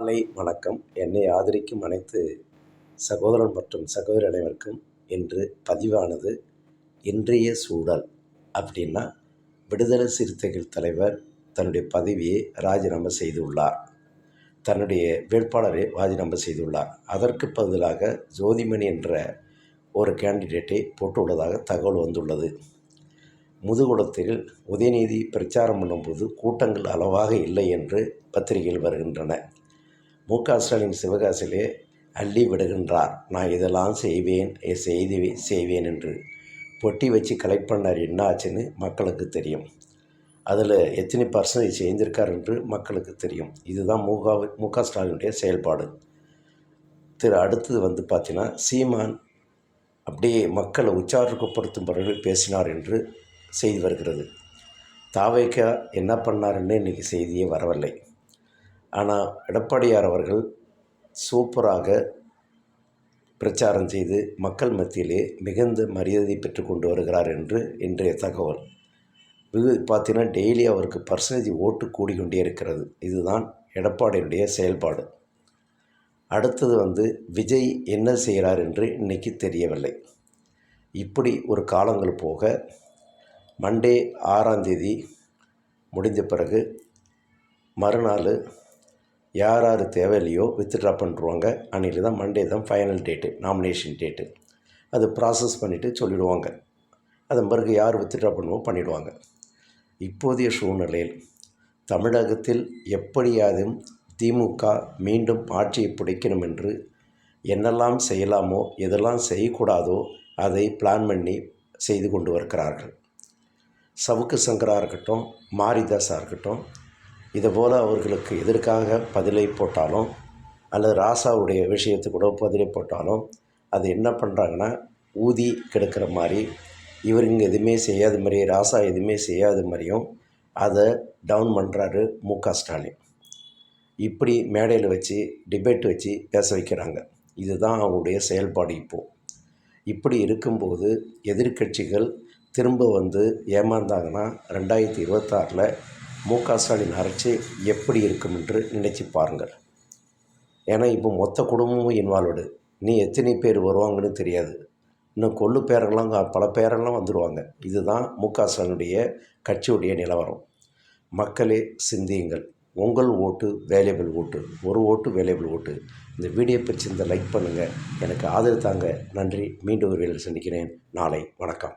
காலை வணக்கம். என்னை ஆதரிக்கும் அனைத்து சகோதரன் மற்றும் சகோதரி அனைவருக்கும் இன்று பதிவானது இன்றைய சூழல் அப்படின்னா, விடுதலை சிறுத்தைகள் தலைவர் தன்னுடைய பதவியை ராஜினாமா செய்துள்ளார். தன்னுடைய வேட்பாளரை ராஜினாமா செய்துள்ளார். அதற்கு பதிலாக ஜோதிமணி என்ற ஒரு கேண்டிடேட்டை போட்டுள்ளதாக தகவல் வந்துள்ளது. முதுகுளத்தில் உதயநிதி பிரச்சாரம் பண்ணும்போது கூட்டங்கள் அளவாக இல்லை என்று பத்திரிகைகள் வருகின்றன. மு.க.ஸ்டாலின் சிவகாசியிலே அள்ளி விடுகின்றார். நான் இதெல்லாம் செய்வேன் என்று பொட்டி வச்சு கலெக்ட் பண்ணார். என்ன ஆச்சுன்னு மக்களுக்கு தெரியும். அதில் எத்தனை பர்சன்டேஜ் செஞ்சிருக்கார் என்று மக்களுக்கு தெரியும். இதுதான் மு.க.ஸ்டாலினுடைய செயல்பாடு. அடுத்தது பார்த்தீங்கன்னா, சீமான் அப்படியே மக்களை உற்சாகப்படுத்தும் பிறகு பேசினார் என்று செய்தி வருகிறது. தாவேக்கா என்ன பண்ணாருன்னு இன்றைக்கி செய்தியே வரவில்லை. ஆனால் எடப்பாடியார் அவர்கள் சூப்பராக பிரச்சாரம் செய்து மக்கள் மத்தியிலே மிகுந்த மரியாதை பெற்று கொண்டு வருகிறார் என்று இன்றைய தகவல். இது பார்த்தீங்கன்னா டெய்லி அவருக்கு பர்சன்டேஜ் ஓட்டு கூடிக்கொண்டே இருக்கிறது. இதுதான் எடப்பாடியுடைய செயல்பாடு. அடுத்தது விஜய் என்ன செய்கிறார் என்று இன்றைக்கி தெரியவில்லை. இப்படி ஒரு காலங்கள் போக மண்டே 6ஆம் தேதி முடிந்த பிறகு மறுநாள் யார் தேவையில்லையோ வித்ட்ரா பண்ணிடுவாங்க. அன்றைக்கி தான் மண்டே தான் ஃபைனல் டேட்டு, நாமினேஷன் டேட்டு. அது ப்ராசஸ் பண்ணிவிட்டு சொல்லிவிடுவாங்க. அதன் பிறகு யார் வித்ட்ரா பண்ணுவோ பண்ணிவிடுவாங்க. இப்போதைய சூழ்நிலையில் தமிழகத்தில் எப்படியாவது திமுக மீண்டும் ஆட்சியை பிடிக்கணும் என்று என்னெல்லாம் செய்யலாமோ எதெல்லாம் செய்யக்கூடாதோ அதை பிளான் பண்ணி செய்து கொண்டு வருகிறார்கள். சவுக்கு சங்கராக இருக்கட்டும், மாரிதாஸாக இருக்கட்டும், இதுபோல் அவர்களுக்கு எதற்காக பதிலை போட்டாலும் அல்லது ராசாவுடைய விஷயத்துக்கு கூட பதிலை போட்டாலும் அது என்ன பண்ணுறாங்கன்னா ஊதி கெடுக்கிற மாதிரி, இவருங்க எதுவுமே செய்யாத மாதிரி, ராசா எதுவுமே செய்யாத மாதிரியும் அதை டவுன் பண்ணுறாரு மு.க.ஸ்டாலின். இப்படி மேடையில் வச்சு டிபேட் வச்சு பேச வைக்கிறாங்க. இதுதான் அவங்களுடைய செயல்பாடு. இப்படி இருக்கும்போது எதிர்க்கட்சிகள் திரும்ப ஏமாந்தாங்கன்னா 2026 மு.க.ஸ்டாலின் அரசு எப்படி இருக்கும் என்று நினச்சி பாருங்கள். ஏன்னா இப்போ மொத்த குடும்பமும் இன்வால்வ்டு. நீ எத்தனை பேர் வருவாங்கன்னு தெரியாது. இன்னும் கொள்ளு பேரெல்லாம் பல பேரெல்லாம் வந்துடுவாங்க. இதுதான் மு.க.ஸ்டாலினுடைய கட்சியுடைய நிலவரம். மக்களே சிந்தியுங்கள். உங்கள் ஓட்டு வேல்யூபிள் ஓட்டு. ஒரு ஓட்டு வேல்யூபிள் ஓட்டு. இந்த வீடியோ பிடிச்சிருந்தால் லைக் பண்ணுங்கள். எனக்கு ஆதரவு தாங்க. நன்றி. மீண்டும் ஒரு வேலையில் சந்திக்கிறேன். நாளை வணக்கம்.